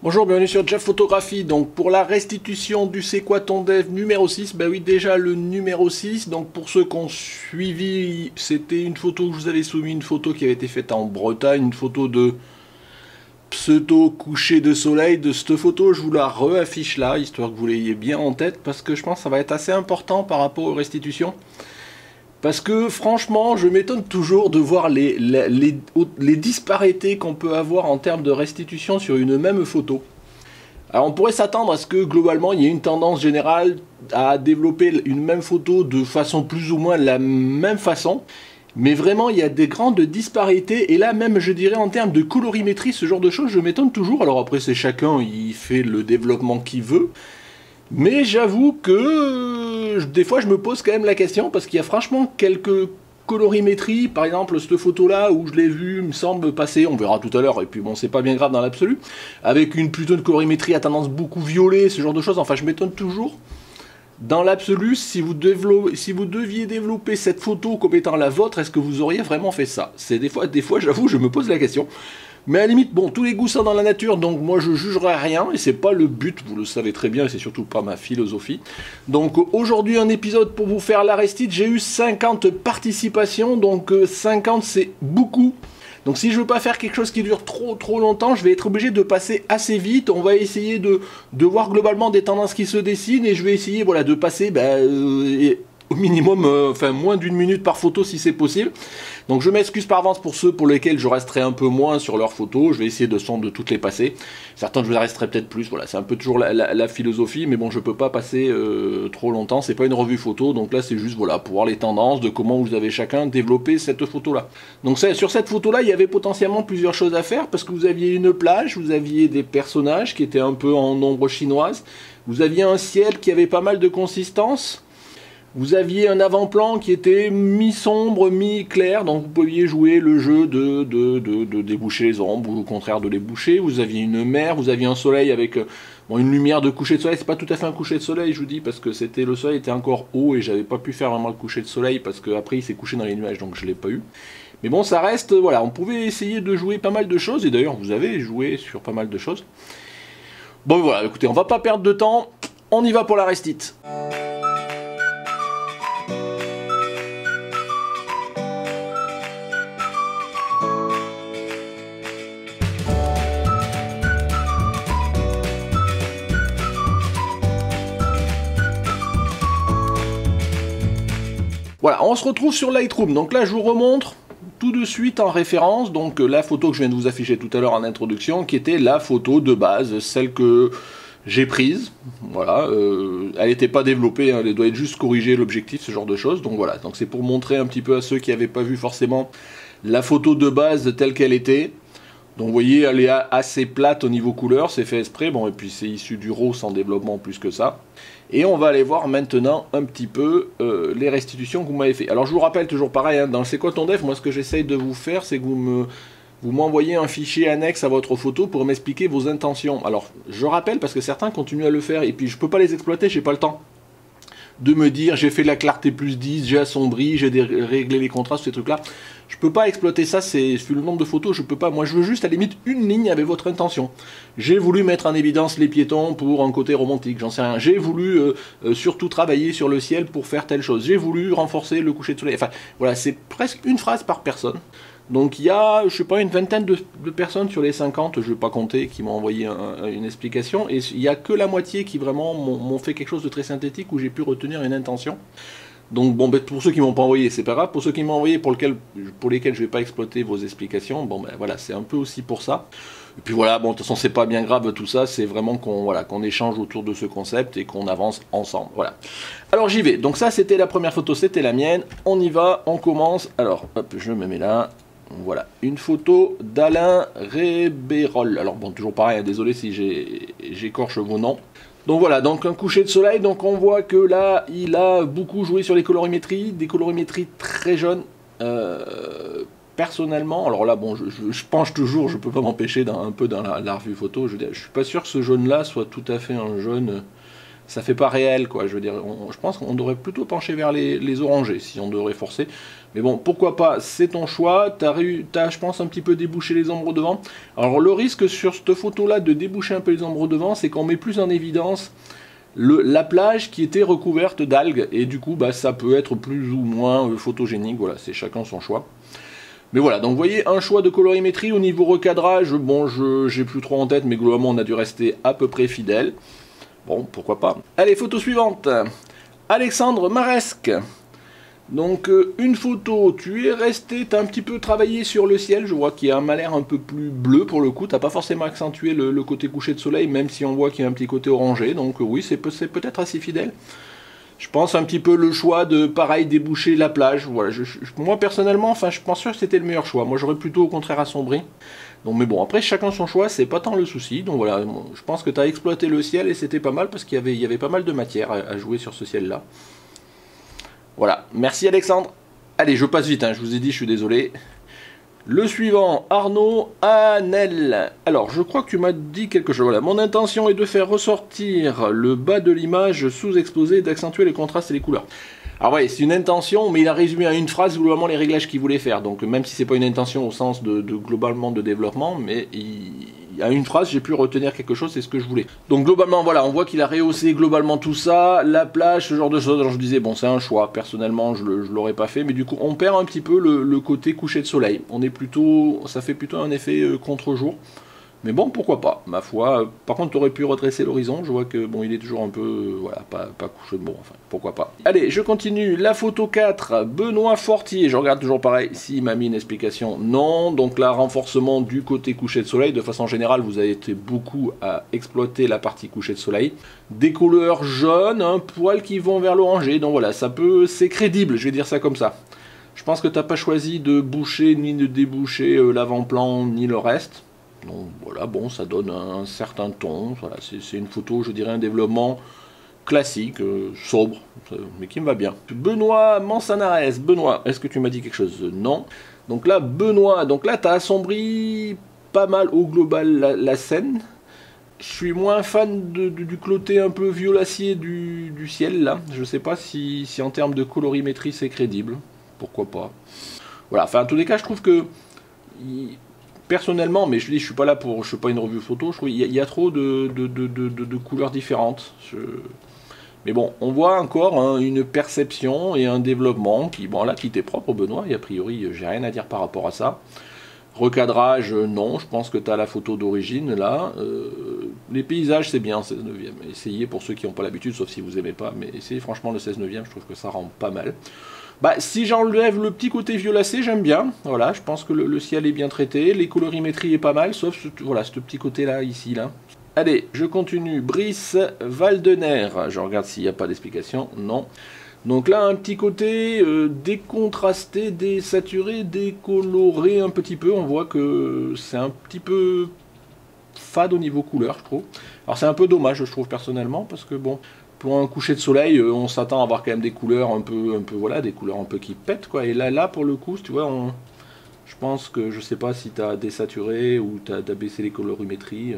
Bonjour, bienvenue sur Jeff Photographie. Donc pour la restitution du C'est quoi ton dev numéro 6, bah oui déjà le numéro 6, donc pour ceux qui ont suivi, c'était une photo que je vous avais soumis, une photo qui avait été faite en Bretagne, une photo de pseudo coucher de soleil. De cette photo je vous la reaffiche là, histoire que vous l'ayez bien en tête, parce que je pense que ça va être assez important par rapport aux restitutions. Parce que franchement, je m'étonne toujours de voir les disparités qu'on peut avoir en termes de restitution sur une même photo. Alors on pourrait s'attendre à ce que globalement il y ait une tendance générale à développer une même photo de façon plus ou moins la même façon. Mais vraiment il y a des grandes disparités, et là même je dirais en termes de colorimétrie, ce genre de choses, je m'étonne toujours. Alors après c'est chacun, il fait le développement qu'il veut. Mais j'avoue que des fois je me pose quand même la question, parce qu'il y a franchement quelques colorimétries, par exemple cette photo là où je l'ai vue me semble passer, on verra tout à l'heure, et puis bon c'est pas bien grave dans l'absolu, avec une plutôt une colorimétrie à tendance beaucoup violet, ce genre de choses. Enfin je m'étonne toujours. Dans l'absolu, si vous deviez développer cette photo comme étant la vôtre, est-ce que vous auriez vraiment fait ça? C'est des fois j'avoue je me pose la question. Mais à la limite, bon, tous les goûts sont dans la nature, donc moi je jugerai rien, et c'est pas le but, vous le savez très bien, et c'est surtout pas ma philosophie. Donc aujourd'hui un épisode pour vous faire la restite, j'ai eu 50 participations, donc 50 c'est beaucoup. Donc si je veux pas faire quelque chose qui dure trop longtemps, je vais être obligé de passer assez vite. On va essayer de voir globalement des tendances qui se dessinent, et je vais essayer voilà, de passer au minimum, enfin moins d'une minute par photo si c'est possible. Donc je m'excuse par avance pour ceux pour lesquels je resterai un peu moins sur leurs photos. Je vais essayer de toutes les passer. Certains je les resterai peut-être plus. Voilà, c'est un peu toujours la philosophie, mais bon, je peux pas passer trop longtemps. C'est pas une revue photo, donc là c'est juste voilà pour voir les tendances de comment vous avez chacun développé cette photo là. Donc sur cette photo là, il y avait potentiellement plusieurs choses à faire, parce que vous aviez une plage, vous aviez des personnages qui étaient un peu en ombre chinoise, vous aviez un ciel qui avait pas mal de consistance. Vous aviez un avant-plan qui était mi-sombre, mi-clair, donc vous pouviez jouer le jeu de déboucher les ombres, ou au contraire de les boucher. Vous aviez une mer, vous aviez un soleil avec une lumière de coucher de soleil. C'est pas tout à fait un coucher de soleil, je vous dis, parce que le soleil était encore haut, et j'avais pas pu faire vraiment le coucher de soleil, parce qu'après il s'est couché dans les nuages, donc je l'ai pas eu. Mais bon, ça reste, voilà, on pouvait essayer de jouer pas mal de choses, et d'ailleurs vous avez joué sur pas mal de choses. Bon voilà, écoutez, on va pas perdre de temps, on y va pour la restite. Voilà, on se retrouve sur Lightroom. Donc là, je vous remontre tout de suite en référence donc la photo que je viens de vous afficher tout à l'heure en introduction, qui était la photo de base, celle que j'ai prise. Voilà, elle n'était pas développée, hein, elle doit être juste corrigée, l'objectif, ce genre de choses. Donc voilà, donc c'est pour montrer un petit peu à ceux qui n'avaient pas vu forcément la photo de base telle qu'elle était. Donc vous voyez, elle est assez plate au niveau couleur, c'est fait exprès, bon, et puis c'est issu du RAW sans développement plus que ça. Et on va aller voir maintenant un petit peu les restitutions que vous m'avez fait. Alors je vous rappelle toujours pareil, hein, dans le C'est quoi ton dev, moi ce que j'essaye de vous faire, c'est que vous m'envoyez un fichier annexe à votre photo pour m'expliquer vos intentions. Alors je rappelle, parce que certains continuent à le faire, et puis je peux pas les exploiter, j'ai pas le temps de me dire j'ai fait la clarté plus 10, j'ai assombri, j'ai réglé les contrastes, ces trucs là. Je peux pas exploiter ça, c'est le nombre de photos, je peux pas. Moi je veux juste à la limite une ligne avec votre intention. J'ai voulu mettre en évidence les piétons pour un côté romantique, j'en sais rien. J'ai voulu surtout travailler sur le ciel pour faire telle chose. J'ai voulu renforcer le coucher de soleil. Enfin voilà, c'est presque une phrase par personne. Donc il y a, je sais pas, une vingtaine de personnes sur les 50, je ne vais pas compter, qui m'ont envoyé une explication, et il n'y a que la moitié qui vraiment m'ont fait quelque chose de très synthétique, où j'ai pu retenir une intention. Donc bon, pour ceux qui m'ont pas envoyé, c'est pas grave. Pour ceux qui m'ont envoyé, pour lesquels je vais pas exploiter vos explications, bon ben voilà, c'est un peu aussi pour ça. Et puis voilà, bon de toute façon c'est pas bien grave tout ça, c'est vraiment qu'on échange autour de ce concept et qu'on avance ensemble. Voilà. Alors j'y vais. Donc ça c'était la première photo, c'était la mienne. On y va, on commence. Alors hop, je me mets là. Voilà, une photo d'Alain Rébérol. Alors bon, toujours pareil, hein, désolé si j'écorche vos noms. Donc voilà, donc un coucher de soleil, donc on voit que là, il a beaucoup joué sur les colorimétries, des colorimétries très jaunes. Personnellement, alors là, bon, je penche toujours, je peux pas m'empêcher un peu dans la revue photo, je suis pas sûr que ce jaune-là soit tout à fait un jaune ça fait pas réel, quoi. Je veux dire, je pense qu'on devrait plutôt pencher vers les orangés, si on devrait forcer. Mais bon, pourquoi pas, c'est ton choix. T'as, je pense, un petit peu débouché les ombres devant. Alors, le risque sur cette photo-là de déboucher un peu les ombres devant, c'est qu'on met plus en évidence la plage qui était recouverte d'algues. Et du coup, bah, ça peut être plus ou moins photogénique. Voilà, c'est chacun son choix. Mais voilà, donc vous voyez, un choix de colorimétrie au niveau recadrage, bon, j'ai plus trop en tête, mais globalement, on a dû rester à peu près fidèle. Bon, pourquoi pas. Allez, photo suivante. Alexandre Maresque. Donc, une photo, tu es resté, tu as un petit peu travaillé sur le ciel, je vois qu'il a l'air un peu plus bleu pour le coup, tu n'as pas forcément accentué le côté coucher de soleil, même si on voit qu'il y a un petit côté orangé, donc oui, c'est peut-être assez fidèle. Je pense un petit peu le choix de, pareil, déboucher la plage. Voilà, moi, personnellement, enfin, je pense sûr que c'était le meilleur choix. Moi, j'aurais plutôt, au contraire, assombri. Donc, mais bon, après, chacun son choix, c'est pas tant le souci. Donc voilà, je pense que tu as exploité le ciel et c'était pas mal parce qu'il y avait pas mal de matière à jouer sur ce ciel-là. Voilà, merci Alexandre. Allez, je passe vite, hein, je vous ai dit, je suis désolé. Le suivant, Arnaud Anel. Alors, je crois que tu m'as dit quelque chose. Voilà, mon intention est de faire ressortir le bas de l'image sous-exposé et d'accentuer les contrastes et les couleurs. Alors ouais, c'est une intention, mais il a résumé à une phrase globalement les réglages qu'il voulait faire. Donc même si c'est pas une intention au sens de globalement de développement, mais à une phrase j'ai pu retenir quelque chose, c'est ce que je voulais. Donc globalement voilà, on voit qu'il a rehaussé globalement tout ça, la plage, ce genre de choses. Alors je disais bon c'est un choix, personnellement je l'aurais pas fait, mais du coup on perd un petit peu le côté coucher de soleil. On est plutôt, ça fait plutôt un effet contre-jour. Mais bon, pourquoi pas, ma foi. Par contre, tu aurais pu redresser l'horizon. Je vois que, bon, il est toujours un peu, voilà, pas couché. Bon, enfin, pourquoi pas. Allez, je continue. La photo 4, Benoît Fortier. Je regarde toujours pareil, s'il m'a mis une explication. Non, donc là, renforcement du côté coucher de soleil. De façon générale, vous avez été beaucoup à exploiter la partie coucher de soleil. Des couleurs jaunes, un poil qui vont vers l'orangé. Donc voilà, c'est crédible, je vais dire ça comme ça. Je pense que tu n'as pas choisi de boucher ni de déboucher l'avant-plan ni le reste. Donc voilà, bon, ça donne un certain ton. Voilà, c'est une photo, je dirais, un développement classique, sobre, mais qui me va bien. Benoît Mansanares. Benoît, est-ce que tu m'as dit quelque chose? Non. Donc là, Benoît, donc là, tu as assombri pas mal au global la scène. Je suis moins fan du côté un peu violacé du ciel, là. Je sais pas si en termes de colorimétrie, c'est crédible. Pourquoi pas. Voilà, enfin, en tous les cas, je trouve que... Personnellement, mais je dis, je suis pas là pour, je suis pas une revue photo, je trouve qu'il y a trop de couleurs différentes. Mais bon, on voit encore hein, une perception et un développement qui, bon là, qui était propre, Benoît, et a priori, j'ai rien à dire par rapport à ça. Recadrage, non, je pense que tu as la photo d'origine là. Les paysages, c'est bien, 16 neuvième. Essayez pour ceux qui n'ont pas l'habitude, sauf si vous aimez pas, mais essayez franchement le 16 neuvième, je trouve que ça rend pas mal. Bah, si j'enlève le petit côté violacé, j'aime bien. Voilà, je pense que le ciel est bien traité, les colorimétries est pas mal, sauf voilà, ce petit côté-là, ici, là. Allez, je continue. Brice Valdener. Je regarde s'il n'y a pas d'explication. Non. Donc là, un petit côté décontrasté, désaturé, décoloré un petit peu. On voit que c'est un petit peu fade au niveau couleur, je trouve. Alors c'est un peu dommage, je trouve, personnellement, parce que bon... Pour un coucher de soleil, on s'attend à avoir quand même des couleurs un peu voilà, des couleurs un peu qui pètent, quoi. Et là pour le coup, tu vois, je pense que, je sais pas si tu as désaturé ou tu as baissé les colorimétries.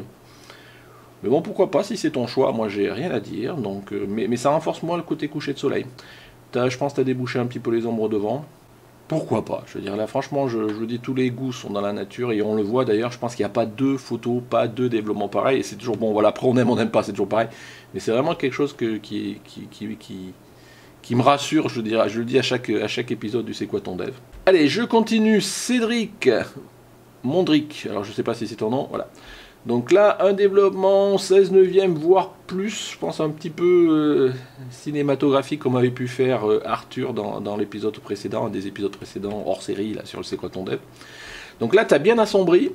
Mais bon, pourquoi pas, si c'est ton choix, moi j'ai rien à dire. Donc, mais ça renforce moins le côté coucher de soleil. Je pense que tu as débouché un petit peu les ombres devant. Pourquoi pas? Je veux dire, là, franchement, je vous dis, tous les goûts sont dans la nature et on le voit d'ailleurs. Je pense qu'il n'y a pas deux photos, pas deux développements pareils. Et c'est toujours bon, voilà, après on n'aime pas, c'est toujours pareil. Mais c'est vraiment quelque chose qui me rassure, je dirais. Je le dis à chaque épisode du C'est quoi ton dev. Allez, je continue. Cédric Mondric. Alors, je sais pas si c'est ton nom, voilà. Donc là, un développement 16 neuvième, voire plus, je pense un petit peu cinématographique comme avait pu faire Arthur dans l'épisode précédent, un des épisodes précédents hors série, là, sur le C'est quoi ton dev. Donc là, tu as bien assombri,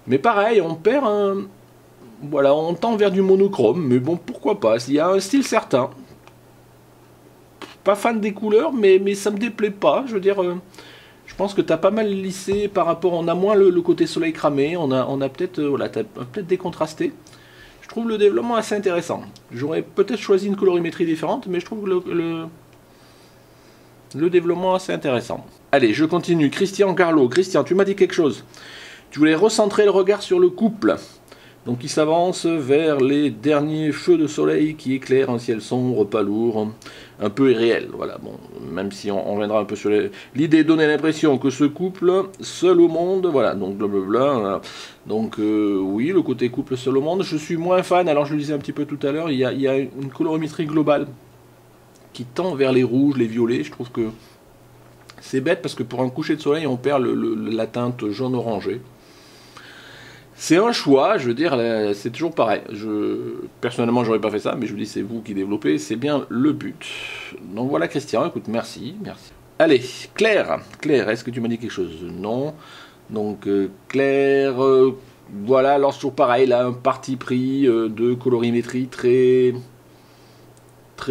mais pareil, on perd un... Voilà, on tend vers du monochrome, mais bon, pourquoi pas, il y a un style certain. Pas fan des couleurs, mais ça me déplaît pas, je veux dire... Je pense que tu as pas mal lissé par rapport, on a moins le côté soleil cramé, on a peut-être voilà, peut-être décontrasté. Je trouve le développement assez intéressant. J'aurais peut-être choisi une colorimétrie différente, mais je trouve le développement assez intéressant. Allez, je continue. Christian Carlo. Christian, tu m'as dit quelque chose. Tu voulais recentrer le regard sur le couple. Donc il s'avance vers les derniers feux de soleil qui éclairent un ciel sombre, pas lourd, un peu irréel. Voilà, bon, même si on reviendra un peu sur l'idée donnait l'impression que ce couple, seul au monde, voilà, donc blablabla, voilà. Donc oui, le côté couple seul au monde, je suis moins fan, alors je le disais un petit peu tout à l'heure, il y a une colorimétrie globale qui tend vers les rouges, les violets, je trouve que c'est bête parce que pour un coucher de soleil, on perd la teinte jaune-orangé. C'est un choix, je veux dire, c'est toujours pareil. Personnellement, j'aurais pas fait ça, mais je vous dis, c'est vous qui développez, c'est bien le but. Donc voilà, Christian, écoute, merci, merci. Allez, Claire, est-ce que tu m'as dit quelque chose? Non. Donc Claire, voilà, alors c'est toujours pareil, là, un parti pris de colorimétrie très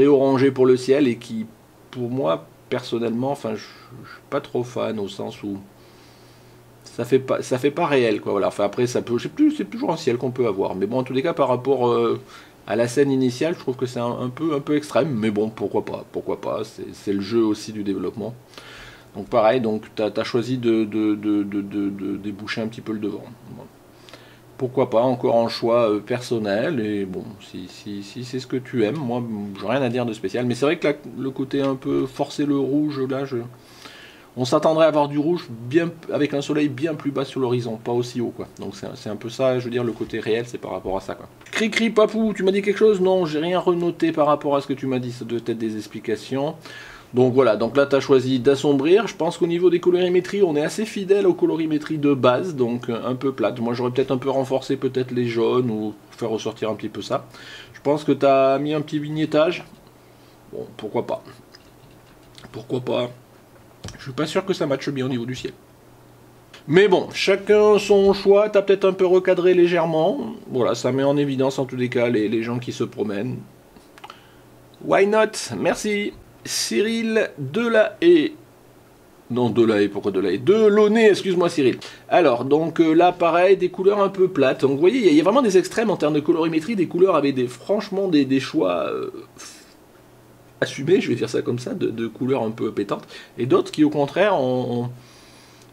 orangé pour le ciel et qui, pour moi, personnellement, enfin, je suis pas trop fan au sens où ça fait pas réel, quoi. Voilà. Enfin, après, ça peut, je sais plus, c'est toujours un ciel qu'on peut avoir. Mais bon, en tous les cas, par rapport à la scène initiale, je trouve que c'est un peu extrême. Mais bon, pourquoi pas. C'est le jeu aussi du développement. Donc pareil, donc tu as choisi de déboucher un petit peu le devant. Bon. Pourquoi pas, encore un choix personnel. Et bon, si c'est ce que tu aimes, moi, j'ai rien à dire de spécial. Mais c'est vrai que là, le côté un peu forcer le rouge, là, on s'attendrait à avoir du rouge bien, avec un soleil bien plus bas sur l'horizon, pas aussi haut, quoi. Donc c'est un peu ça, je veux dire, le côté réel, c'est par rapport à ça, quoi. Cri papou, tu m'as dit quelque chose? Non, j'ai rien renoté par rapport à ce que tu m'as dit, ça doit être des explications. Donc voilà, donc là tu as choisi d'assombrir. Je pense qu'au niveau des colorimétries, on est assez fidèle aux colorimétries de base, donc un peu plate. Moi j'aurais peut-être un peu renforcé peut-être les jaunes ou faire ressortir un petit peu ça. Je pense que tu as mis un petit vignettage. Bon, pourquoi pas. Pourquoi pas. Je suis pas sûr que ça matche bien au niveau du ciel. Mais bon, chacun son choix, t'as peut-être un peu recadré légèrement. Voilà, ça met en évidence en tous les cas les gens qui se promènent. Why not? Merci. Cyril Delahaye. Non, Delahaye, pourquoi Delahaye? Delaunay, excuse-moi Cyril. Alors, donc là, pareil, des couleurs un peu plates. Donc vous voyez, il y a vraiment des extrêmes en termes de colorimétrie, des couleurs avec franchement des choix assumés, je vais dire ça comme ça, de couleurs un peu pétantes. Et d'autres qui, au contraire,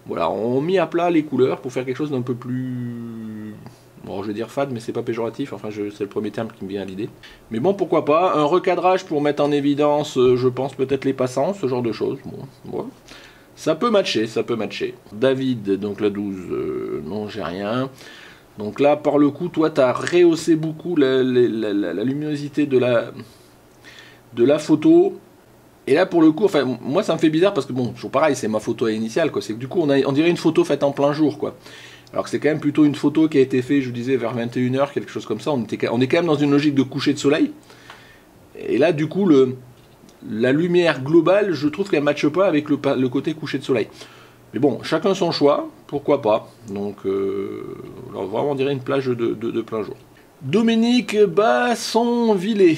voilà, on mis à plat les couleurs pour faire quelque chose d'un peu plus... Bon, je vais dire fade, mais c'est pas péjoratif, enfin c'est le premier terme qui me vient à l'idée. Mais bon, pourquoi pas, un recadrage pour mettre en évidence, je pense peut-être les passants, ce genre de choses. Bon, ouais. Ça peut matcher, ça peut matcher. David, donc la 12, non, j'ai rien. Donc là, par le coup, toi, t'as rehaussé beaucoup la luminosité de la photo. Et là, pour le coup, enfin, moi, ça me fait bizarre parce que, bon, toujours pareil, c'est ma photo initiale, quoi. C'est que du coup, on dirait une photo faite en plein jour, quoi. Alors que c'est quand même plutôt une photo qui a été faite, je vous disais, vers 21h, quelque chose comme ça. On est quand même dans une logique de coucher de soleil. Et là, du coup, la lumière globale, je trouve qu'elle ne matche pas avec le côté coucher de soleil. Mais bon, chacun son choix, pourquoi pas. Donc, alors, vraiment, on dirait une plage de plein jour. Dominique Bassonvillé.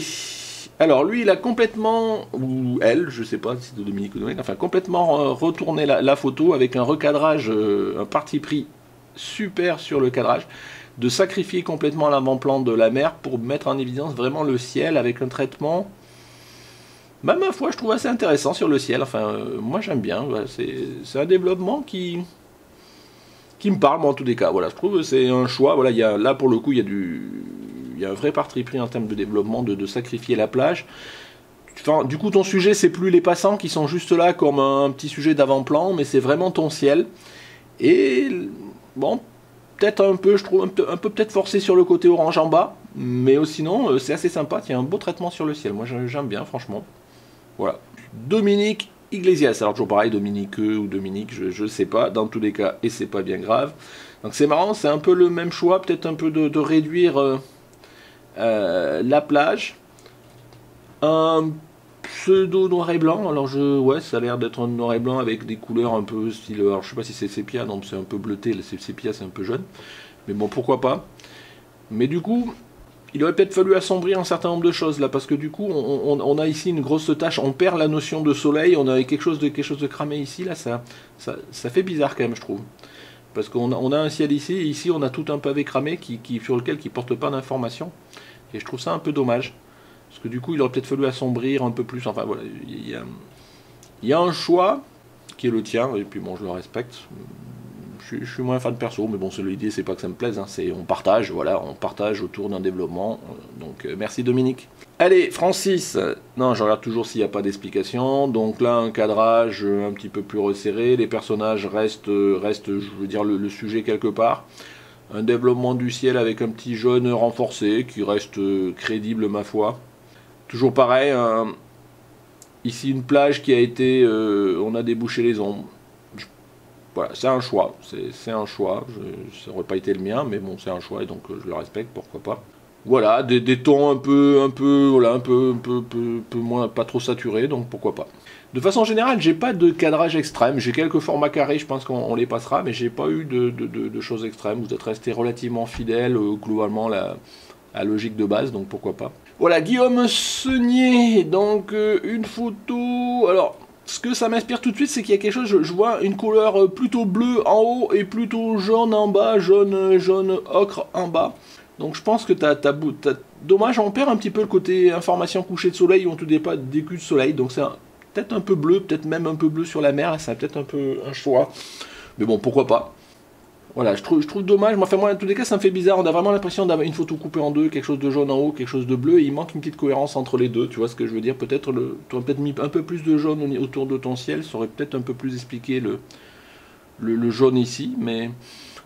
Alors lui, il a complètement, ou elle, je sais pas si c'est de Dominique ou Dominique, enfin complètement retourné la photo avec un recadrage, un parti pris super sur le cadrage, de sacrifier complètement l'avant-plan de la mer pour mettre en évidence vraiment le ciel avec un traitement, bah, ma foi, je trouve assez intéressant sur le ciel. Enfin, moi j'aime bien, voilà, c'est un développement qui me parle, moi en tous les cas. Voilà, je trouve que c'est un choix. Voilà, là pour le coup, il y a un vrai parti pris en termes de développement, de sacrifier la plage. Enfin, du coup, ton sujet, c'est plus les passants qui sont juste là comme un petit sujet d'avant-plan, mais c'est vraiment ton ciel. Et bon, peut-être un peu, je trouve, un peu peut-être forcé sur le côté orange en bas, mais sinon, c'est assez sympa. Il y a un beau traitement sur le ciel. Moi, j'aime bien, franchement. Voilà. Dominique Iglesias. Alors, toujours pareil, Dominique ou Dominique, je sais pas. Dans tous les cas, et c'est pas bien grave. Donc, c'est marrant, c'est un peu le même choix, peut-être un peu de réduire... la plage, un pseudo noir et blanc. Alors ouais, ça a l'air d'être un noir et blanc avec des couleurs un peu style, alors je sais pas si c'est sépia, non, c'est un peu bleuté, sépia c'est un peu jaune, mais bon, pourquoi pas. Mais du coup, il aurait peut-être fallu assombrir un certain nombre de choses là, parce que du coup, on a ici une grosse tache, on perd la notion de soleil, on a quelque chose de cramé ici, là, ça fait bizarre quand même, je trouve. Parce qu'on a un ciel ici on a tout un pavé cramé sur lequel qui porte pas d'informations. Et je trouve ça un peu dommage. Parce que du coup, il aurait peut-être fallu assombrir un peu plus. Enfin voilà, il y a un choix qui est le tien, et puis bon, je le respecte. je suis moins fan perso, mais bon, l'idée c'est pas que ça me plaise, hein, on partage, voilà, on partage autour d'un développement. Donc merci Dominique. Allez, Francis, non, je regarde toujours s'il n'y a pas d'explication. Donc là, un cadrage un petit peu plus resserré, les personnages restent je veux dire, le sujet quelque part. Un développement du ciel avec un petit jaune renforcé qui reste crédible ma foi. Toujours pareil, ici une plage qui a été, on a débouché les ombres. Voilà, c'est un choix, c'est un choix, ça n'aurait pas été le mien, mais bon, c'est un choix et donc je le respecte, pourquoi pas. Voilà, des tons un peu moins, pas trop saturés, donc pourquoi pas. De façon générale, j'ai pas de cadrage extrême, j'ai quelques formats carrés, je pense qu'on les passera, mais j'ai pas eu de choses extrêmes, vous êtes resté relativement fidèle, globalement, la logique de base, donc pourquoi pas. Voilà, Guillaume Seigné, donc une photo, alors... Ce que ça m'inspire tout de suite, c'est qu'il y a quelque chose, je vois une couleur plutôt bleue en haut et plutôt jaune en bas, jaune ocre en bas. Donc je pense que dommage, on perd un petit peu le côté information coucher de soleil ou en tout départ d'écu de soleil. Donc c'est peut-être un peu bleu, peut-être même un peu bleu sur la mer, là, c'est peut-être un peu un choix. Mais bon, pourquoi pas. Voilà, je trouve dommage, moi en tous les cas ça me fait bizarre, on a vraiment l'impression d'avoir une photo coupée en deux, quelque chose de jaune en haut, quelque chose de bleu, et il manque une petite cohérence entre les deux, tu vois ce que je veux dire, peut-être tu aurais peut-être mis un peu plus de jaune autour de ton ciel, ça aurait peut-être un peu plus expliqué le jaune ici, mais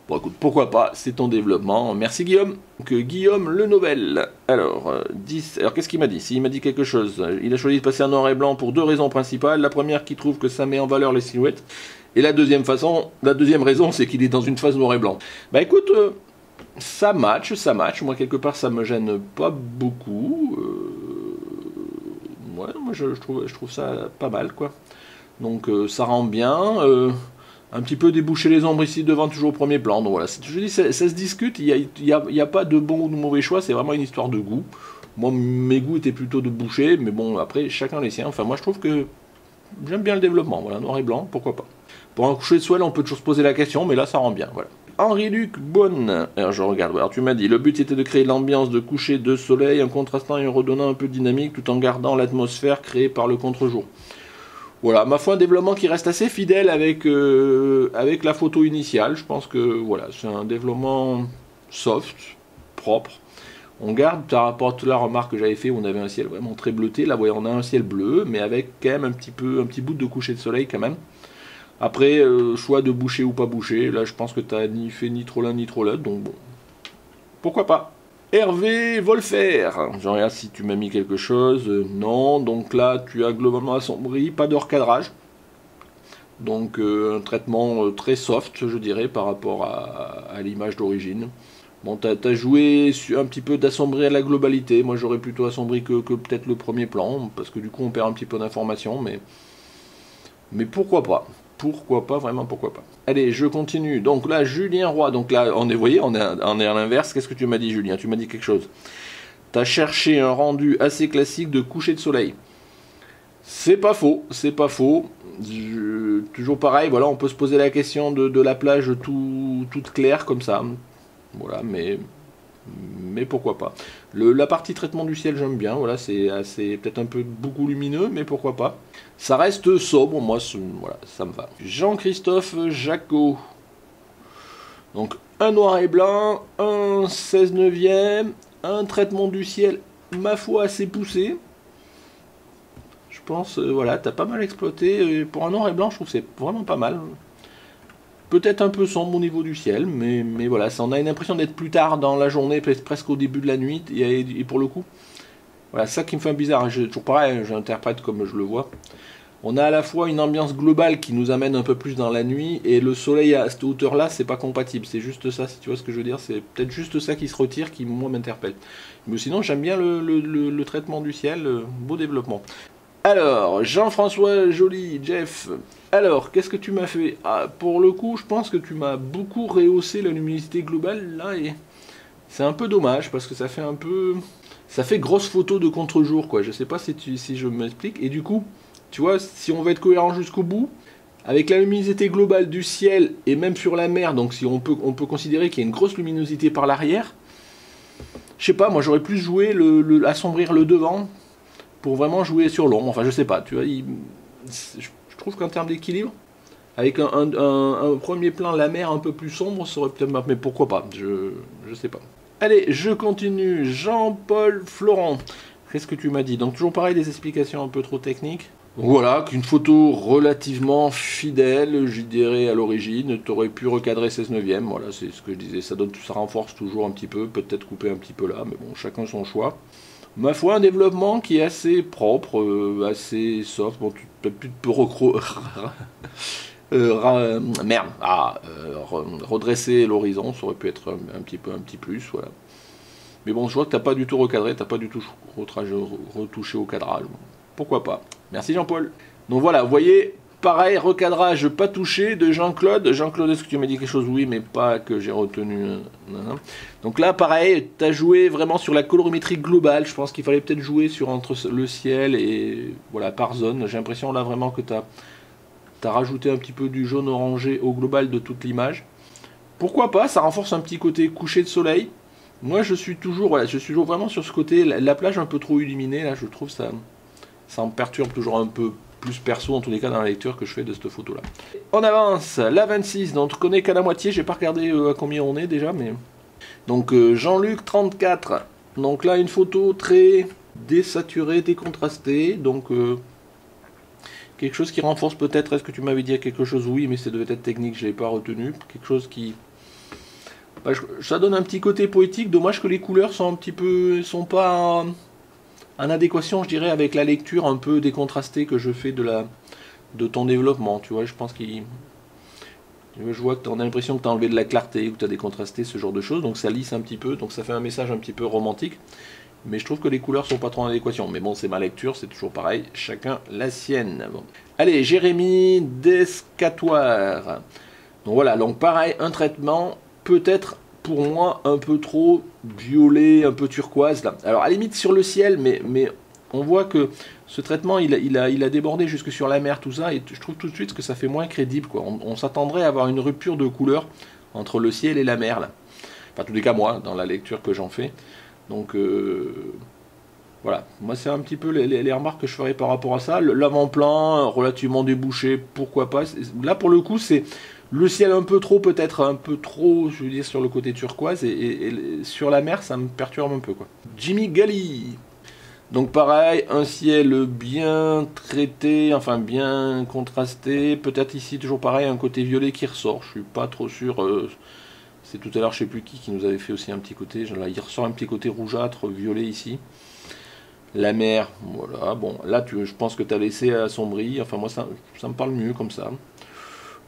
bon écoute, pourquoi pas, c'est ton développement, merci Guillaume. Donc Guillaume Le Novel, alors qu'est-ce qu'il m'a dit? S'il m'a dit quelque chose, il a choisi de passer en noir et blanc pour deux raisons principales, la première qui trouve que ça met en valeur les silhouettes, et la deuxième raison, c'est qu'il est dans une phase noir et blanc. Bah écoute, ça match. Moi, quelque part, ça me gêne pas beaucoup. Ouais, moi, je trouve ça pas mal, quoi. Donc, ça rend bien. Un petit peu déboucher les ombres ici devant, toujours au premier plan. Donc voilà, je dis, ça se discute. Il y a pas de bon ou de mauvais choix. C'est vraiment une histoire de goût. Moi, mes goûts étaient plutôt de boucher. Mais bon, après, chacun les siens. Enfin, moi, je trouve que j'aime bien le développement. Voilà, noir et blanc, pourquoi pas. Pour un coucher de soleil, on peut toujours se poser la question, mais là, ça rend bien, voilà. Henri-Luc Bonne, alors je regarde, alors tu m'as dit, le but était de créer l'ambiance de coucher de soleil en contrastant et en redonnant un peu de dynamique tout en gardant l'atmosphère créée par le contre-jour. Voilà, ma foi, un développement qui reste assez fidèle avec la photo initiale. Je pense que voilà, c'est un développement soft, propre. On garde par rapport à toute la remarque que j'avais fait où on avait un ciel vraiment très bleuté. Là, voyez, on a un ciel bleu, mais avec quand même un petit bout de coucher de soleil quand même. Après, choix de boucher ou pas boucher. Là, je pense que tu n'as ni fait ni trop l'un ni trop l'autre. Donc bon, pourquoi pas. Hervé Wolfer. Je regarde si tu m'as mis quelque chose. Non, donc là, tu as globalement assombri, pas de recadrage. Donc un traitement très soft, je dirais, par rapport à l'image d'origine. Bon, tu as joué un petit peu d'assombrir la globalité. Moi, j'aurais plutôt assombri que peut-être le premier plan, parce que du coup, on perd un petit peu d'informations, mais pourquoi pas. Pourquoi pas, vraiment pourquoi pas. Allez, je continue. Donc là, Julien Roy. Donc là, vous voyez, on est à l'inverse. Qu'est-ce que tu m'as dit, Julien? Tu m'as dit quelque chose. Tu as cherché un rendu assez classique de coucher de soleil. C'est pas faux, c'est pas faux. Toujours pareil, voilà, on peut se poser la question de la plage toute claire comme ça. Voilà, mais pourquoi pas. La partie traitement du ciel, j'aime bien. Voilà, c'est peut-être un peu beaucoup lumineux, mais pourquoi pas. Ça reste sobre, moi, voilà, ça me va. Jean-Christophe Jacot. Donc, un noir et blanc, un 16 neuvième, un traitement du ciel, ma foi, assez poussé. Je pense, voilà, t'as pas mal exploité. Pour un noir et blanc, je trouve que c'est vraiment pas mal. Peut-être un peu sombre au niveau du ciel, mais voilà, ça, on a une impression d'être plus tard dans la journée, presque au début de la nuit, et pour le coup, voilà, ça qui me fait un bizarre, toujours pareil, j'interprète comme je le vois. On a à la fois une ambiance globale qui nous amène un peu plus dans la nuit, et le soleil à cette hauteur-là, c'est pas compatible, c'est juste ça, si tu vois ce que je veux dire, c'est peut-être juste ça qui se retire, qui moi m'interpelle. Mais sinon, j'aime bien le traitement du ciel, beau développement. Alors, Jean-François Joly, Jeff, alors, qu'est-ce que tu m'as fait? Pour le coup, je pense que tu m'as beaucoup rehaussé la luminosité globale, là, et c'est un peu dommage, parce que ça fait un peu... Ça fait grosse photo de contre-jour, quoi, je sais pas si je m'explique, et du coup, tu vois, si on veut être cohérent jusqu'au bout, avec la luminosité globale du ciel, et même sur la mer, donc si on peut considérer qu'il y a une grosse luminosité par l'arrière, je sais pas, moi j'aurais plus joué assombrir le devant, pour vraiment jouer sur l'ombre, enfin je sais pas, tu vois, je trouve qu'en termes d'équilibre, Avec un premier plan, la mer un peu plus sombre, ça aurait peut-être... Mais pourquoi pas, je sais pas. Allez, je continue. Jean-Paul Florent. Qu'est-ce que tu m'as dit? Donc toujours pareil, des explications un peu trop techniques. Voilà, qu'une photo relativement fidèle, je dirais à l'origine, tu aurais pu recadrer 16/9, voilà, c'est ce que je disais, ça renforce toujours un petit peu, peut-être couper un petit peu là, mais bon, chacun son choix. Ma foi, un développement qui est assez propre, assez soft, bon, tu peux redresser l'horizon, ça aurait pu être un petit plus, voilà. Mais bon, je vois que t'as pas du tout recadré, t'as pas du tout retouché au cadrage. Pourquoi pas? Merci Jean-Paul. Donc voilà, vous voyez, pareil, recadrage pas touché de Jean-Claude. Jean-Claude, est-ce que tu m'as dit quelque chose? Oui, mais pas que j'ai retenu. Donc là, pareil, tu as joué vraiment sur la colorimétrie globale. Je pense qu'il fallait peut-être jouer sur entre le ciel et voilà, par zone. J'ai l'impression là vraiment que tu as rajouté un petit peu du jaune orangé au global de toute l'image. Pourquoi pas? Ça renforce un petit côté coucher de soleil. Moi, je suis toujours vraiment sur ce côté, la plage un peu trop illuminée, là, je trouve ça me perturbe toujours un peu plus perso, en tous les cas, dans la lecture que je fais de cette photo-là. On avance, la 26, donc on connaît qu'à la moitié, j'ai pas regardé à combien on est déjà, mais... Donc Jean-Luc 34, donc là une photo très désaturée, décontrastée, donc quelque chose qui renforce peut-être, est-ce que tu m'avais dit quelque chose? Oui, mais ça devait être technique, je l'ai pas retenu, quelque chose qui... Bah, ça donne un petit côté poétique, dommage que les couleurs sont pas en adéquation, je dirais, avec la lecture un peu décontrastée que je fais de ton développement, tu vois, je pense qu'il... Je vois que tu as l'impression que tu as enlevé de la clarté, que tu as décontrasté, ce genre de choses, donc ça lisse un petit peu, donc ça fait un message un petit peu romantique, mais je trouve que les couleurs sont pas trop en adéquation, mais bon, c'est ma lecture, c'est toujours pareil, chacun la sienne. Bon. Allez, Jérémy Descatoire. Donc voilà, donc pareil, un traitement, peut-être pour moi un peu trop violet, un peu turquoise là. Alors à la limite sur le ciel, mais on voit que ce traitement il a débordé jusque sur la mer, tout ça, et je trouve tout de suite que ça fait moins crédible, quoi. On s'attendrait à avoir une rupture de couleur entre le ciel et la mer là. Enfin, en tous les cas moi, dans la lecture que j'en fais. Donc voilà, moi c'est un petit peu les remarques que je ferais par rapport à ça. L'avant-plan relativement débouché, pourquoi pas. Là pour le coup c'est le ciel un peu trop, peut-être un peu trop, je veux dire, sur le côté turquoise, et sur la mer ça me perturbe un peu, quoi. Jimmy Gali. Donc pareil, un ciel bien traité, enfin bien contrasté, peut-être ici toujours pareil, un côté violet qui ressort, je suis pas trop sûr, c'est tout à l'heure je sais plus qui nous avait fait aussi un petit côté, là il ressort un petit côté rougeâtre, violet ici. La mer, voilà, bon, là je pense que tu as laissé assombri, enfin moi ça me parle mieux comme ça.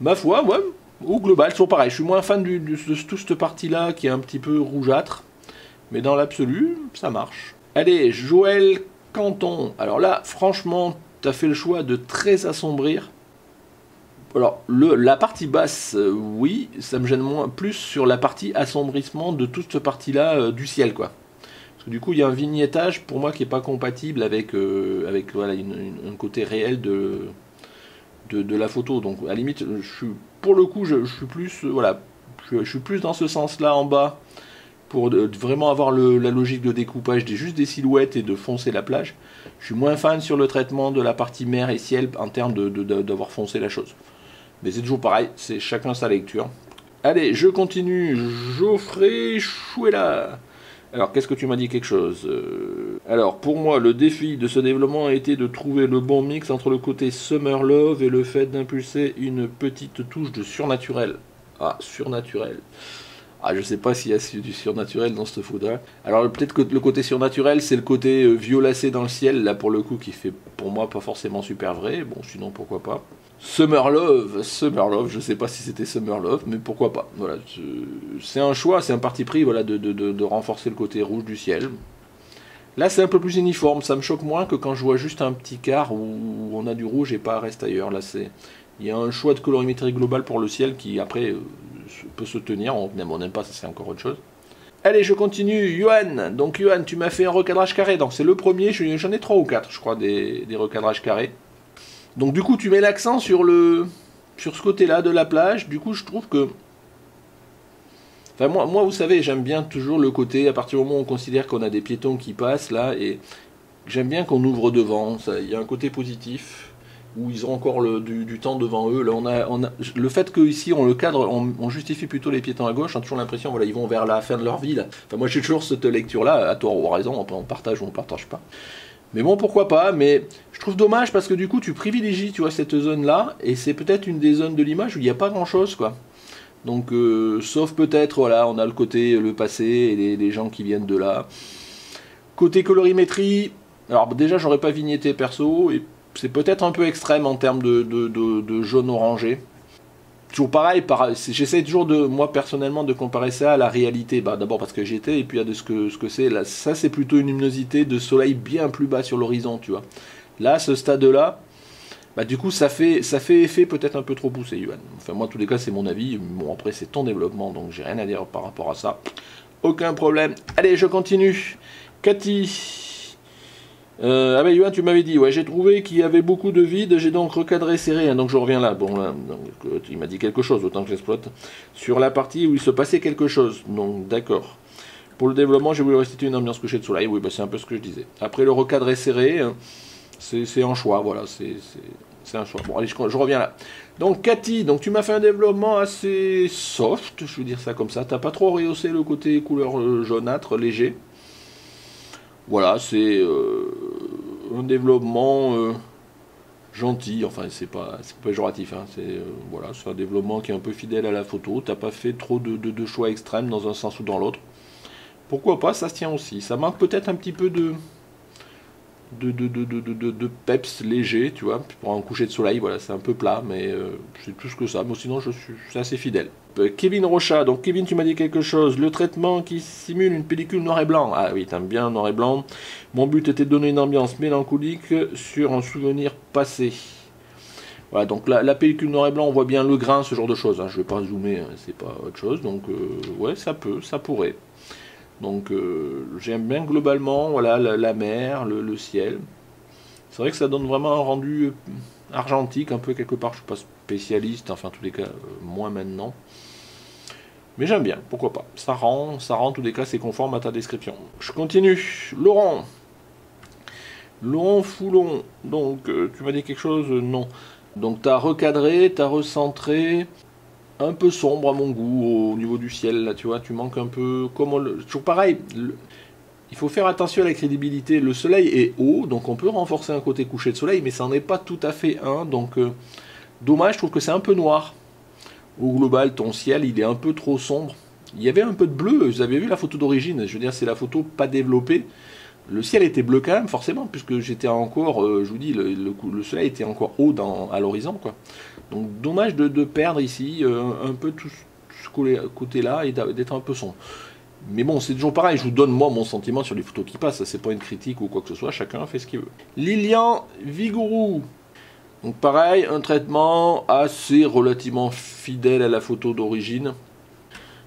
Ma foi, ouais, au global, toujours pareil, je suis moins fan de toute cette partie-là qui est un petit peu rougeâtre, mais dans l'absolu, ça marche. Allez, Joël Canton. Alors là, franchement, tu as fait le choix de très assombrir. Alors, la partie basse, oui, ça me gêne moins, plus sur la partie assombrissement de toute cette partie-là du ciel, quoi. Parce que du coup, il y a un vignettage, pour moi, qui n'est pas compatible avec voilà, un côté réel de la photo. Donc, à la limite, pour le coup, je suis plus, voilà, je suis plus dans ce sens-là en bas, pour vraiment avoir la logique de découpage juste des silhouettes et de foncer la plage. Je suis moins fan sur le traitement de la partie mer et ciel en termes d'avoir foncé la chose. Mais c'est toujours pareil, c'est chacun sa lecture. Allez, je continue. Geoffrey Chouella. Alors, qu'est-ce que tu m'as dit quelque chose? Alors, pour moi, le défi de ce développement a été de trouver le bon mix entre le côté Summer Love et le fait d'impulser une petite touche de surnaturel. Ah, surnaturel. Ah, je sais pas s'il y a du surnaturel dans cette photo-là. Alors peut-être que le côté surnaturel, c'est le côté violacé dans le ciel, là pour le coup, qui fait pour moi pas forcément super vrai. Bon, sinon pourquoi pas. Summer Love, je sais pas si c'était Summer Love, mais pourquoi pas. Voilà, c'est un choix, c'est un parti pris, voilà, de renforcer le côté rouge du ciel. Là, c'est un peu plus uniforme, ça me choque moins que quand je vois juste un petit quart où on a du rouge et pas reste ailleurs. Là, il y a un choix de colorimétrie globale pour le ciel qui après peut se tenir, on n'aime pas, ça c'est encore autre chose. Allez, je continue, Johan. Donc Johan, tu m'as fait un recadrage carré, donc c'est le premier, j'en ai 3 ou 4 je crois des recadrages carrés. Donc du coup tu mets l'accent sur ce côté-là de la plage, du coup je trouve que... Enfin moi vous savez, j'aime bien toujours le côté, à partir du moment où on considère qu'on a des piétons qui passent là, et j'aime bien qu'on ouvre devant, il y a un côté positif. où ils ont encore du temps devant eux. Là, le fait qu'ici on le cadre, on justifie plutôt les piétons à gauche, on a toujours l'impression, voilà, ils vont vers la fin de leur vie. Là. Enfin, moi j'ai toujours cette lecture-là, à tort ou à raison, on partage ou on partage pas. Mais bon, pourquoi pas, mais je trouve dommage parce que du coup tu privilégies, tu vois, cette zone-là, et c'est peut-être une des zones de l'image où il n'y a pas grand-chose, quoi. Donc, sauf peut-être, voilà, on a le côté, le passé, et les gens qui viennent de là. Côté colorimétrie, alors déjà j'aurais pas vignetté perso, et c'est peut-être un peu extrême en termes de jaune orangé. Toujours pareil, j'essaie toujours de, moi personnellement, de comparer ça à la réalité. Bah, d'abord parce que j'y étais, et puis à ce que c'est. Là, ça c'est plutôt une luminosité de soleil bien plus bas sur l'horizon, tu vois. Là, ce stade-là, bah, du coup ça fait effet peut-être un peu trop poussé, Yohan. Enfin moi, en tous les cas, c'est mon avis. Bon, après c'est ton développement, donc j'ai rien à dire par rapport à ça. Aucun problème. Allez, je continue. Cathy. Ah ben Yohan, tu m'avais dit, ouais, j'ai trouvé qu'il y avait beaucoup de vide, j'ai donc recadré serré, hein, donc je reviens là. Bon, là, donc, il m'a dit quelque chose, autant que j'exploite. Sur la partie où il se passait quelque chose, donc d'accord. Pour le développement, j'ai voulu restituer une ambiance couchée de soleil, oui, bah, c'est un peu ce que je disais. Après le recadré serré, c'est un choix, voilà, c'est un choix. Bon, allez, je reviens là. Donc Cathy, donc tu m'as fait un développement assez soft, je veux dire ça comme ça, t'as pas trop rehaussé le côté couleur jaunâtre, léger. Voilà, c'est un développement gentil, enfin c'est pas péjoratif, hein, voilà, c'est un développement qui est un peu fidèle à la photo, t'as pas fait trop de choix extrêmes dans un sens ou dans l'autre. Pourquoi pas, ça se tient aussi. Ça manque peut-être un petit peu de peps léger, tu vois, pour un coucher de soleil, voilà, c'est un peu plat, mais c'est tout ce que ça. Moi, sinon, je suis assez fidèle. Kevin Rocha, donc Kevin, tu m'as dit quelque chose. Le traitement qui simule une pellicule noir et blanc. Ah oui, t'aimes bien noir et blanc. Mon but était de donner une ambiance mélancolique sur un souvenir passé. Voilà, donc la pellicule noir et blanc, on voit bien le grain, ce genre de choses. Hein. Je vais pas zoomer, hein, c'est pas autre chose. Donc, ouais, ça pourrait. Donc j'aime bien globalement, voilà, la mer, le ciel. C'est vrai que ça donne vraiment un rendu argentique, un peu quelque part. Je suis pas spécialiste, enfin en tous les cas, moins maintenant. Mais j'aime bien, pourquoi pas. Ça rend, en tous les cas, c'est conforme à ta description. Je continue. Laurent Foulon, donc tu m'as dit quelque chose? Non. Donc tu as recadré, tu as recentré. Un peu sombre à mon goût au niveau du ciel, là, tu vois, tu manques un peu. Toujours pareil, il faut faire attention à la crédibilité. Le soleil est haut, donc on peut renforcer un côté couché de soleil, mais ça n'en est pas tout à fait un, donc dommage, je trouve que c'est un peu noir. Au global, ton ciel, il est un peu trop sombre. Il y avait un peu de bleu, vous avez vu la photo d'origine, je veux dire, c'est la photo pas développée. Le ciel était bleu quand même, forcément, puisque j'étais encore, je vous dis, le soleil était encore haut à l'horizon, quoi. Donc dommage de perdre ici un peu tout ce côté-là et d'être un peu sombre. Mais bon, c'est toujours pareil, je vous donne moi mon sentiment sur les photos qui passent, c'est pas une critique ou quoi que ce soit, chacun fait ce qu'il veut. Lilian Vigourou. Donc pareil, un traitement assez relativement fidèle à la photo d'origine.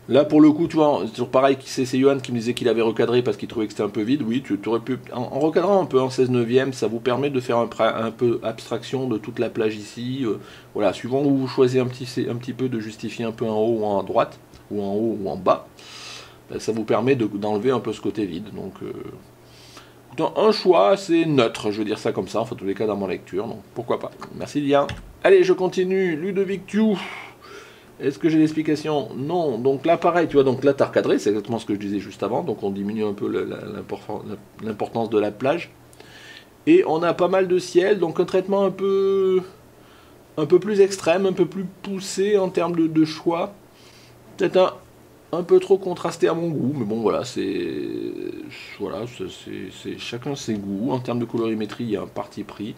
Là, pour le coup, tu vois, c'est toujours pareil, c'est Yohan qui me disait qu'il avait recadré parce qu'il trouvait que c'était un peu vide. Oui, tu aurais pu, en recadrant un peu en 16/9, ça vous permet de faire un peu abstraction de toute la plage ici. Voilà, suivant où vous choisissez un petit peu de justifier un peu en haut ou en droite, ou en haut ou en bas, ben, ça vous permet d'enlever un peu ce côté vide. Donc, un choix, c'est neutre, je veux dire ça comme ça, enfin, tous les cas dans ma lecture, donc pourquoi pas. Merci Lilian. Allez, je continue. Ludovic Thiou. Est-ce que j'ai l'explication? Non. Donc là, pareil, tu vois, donc là, tu as recadré, c'est exactement ce que je disais juste avant, donc on diminue un peu l'importance de la plage. Et on a pas mal de ciel, donc un traitement un peu plus extrême, un peu plus poussé en termes de choix. Peut-être un peu trop contrasté à mon goût, mais bon, voilà, c'est chacun ses goûts. En termes de colorimétrie, il y a un parti pris.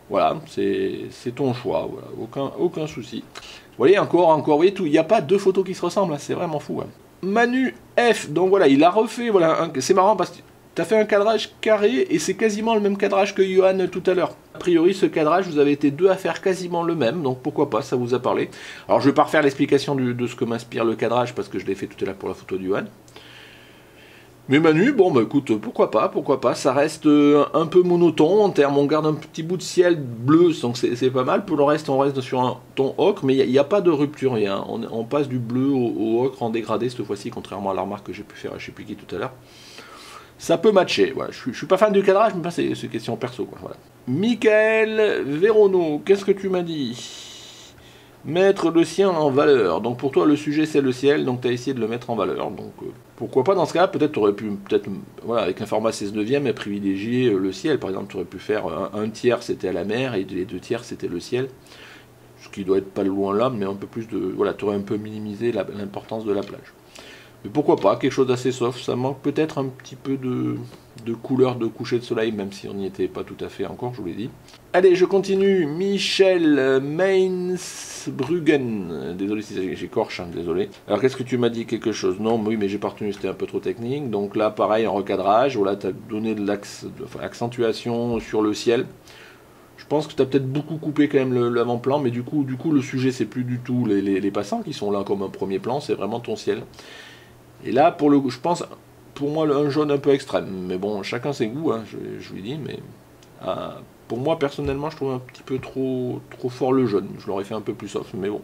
Voilà, c'est ton choix, voilà, aucun souci. Vous voyez, encore, vous voyez tout, il n'y a pas deux photos qui se ressemblent, hein, c'est vraiment fou. Hein. Manu F, donc voilà, il a refait, voilà, c'est marrant parce que tu as fait un cadrage carré et c'est quasiment le même cadrage que Yohan tout à l'heure. A priori, ce cadrage, vous avez été deux à faire quasiment le même, donc pourquoi pas, ça vous a parlé. Alors je vais pas refaire l'explication de ce que m'inspire le cadrage parce que je l'ai fait tout à l'heure pour la photo de Yohan. Mais Manu, bon bah écoute, pourquoi pas, ça reste un peu monotone en termes, on garde un petit bout de ciel bleu, donc c'est pas mal, pour le reste on reste sur un ton ocre, mais il n'y a pas de rupture, on passe du bleu au ocre en dégradé cette fois-ci, contrairement à la remarque que j'ai pu faire à je sais plus qui tout à l'heure. ça peut matcher. Voilà. Je suis pas fan du cadrage, mais c'est question perso, quoi. Voilà. Michael Vérono, qu'est-ce que tu m'as dit? Mettre le ciel en valeur. Donc pour toi, le sujet, c'est le ciel, donc tu as essayé de le mettre en valeur. Donc pourquoi pas dans ce cas, peut-être tu aurais pu, voilà, avec un format 16/9, privilégier le ciel. Par exemple, tu aurais pu faire un tiers, c'était à la mer, et les 2 tiers, c'était le ciel. Ce qui doit être pas loin là, mais un peu plus de... Voilà, tu aurais un peu minimisé l'importance de la plage. Mais pourquoi pas, quelque chose d'assez soft. Ça manque peut-être un petit peu de couleur de coucher de soleil, même si on n'y était pas tout à fait encore, je vous l'ai dit. Allez, je continue. Michel Mainz-Bruggen. Désolé si j'écorche, hein, désolé. Alors, qu'est-ce que tu m'as dit? Quelque chose? Non, oui, mais j'ai pas retenu, c'était un peu trop technique. Donc là, pareil, en recadrage. Voilà, tu as donné de l'accentuation sur le ciel. Je pense que tu as peut-être beaucoup coupé quand même l'avant-plan, mais du coup, le sujet, c'est plus du tout les passants qui sont là comme un premier plan, c'est vraiment ton ciel. Et là, je pense, pour moi, un jaune un peu extrême. Mais bon, chacun ses goûts, hein, je vous l'ai dit. Mais pour moi, personnellement, je trouve un petit peu trop fort le jaune. Je l'aurais fait un peu plus soft, mais bon.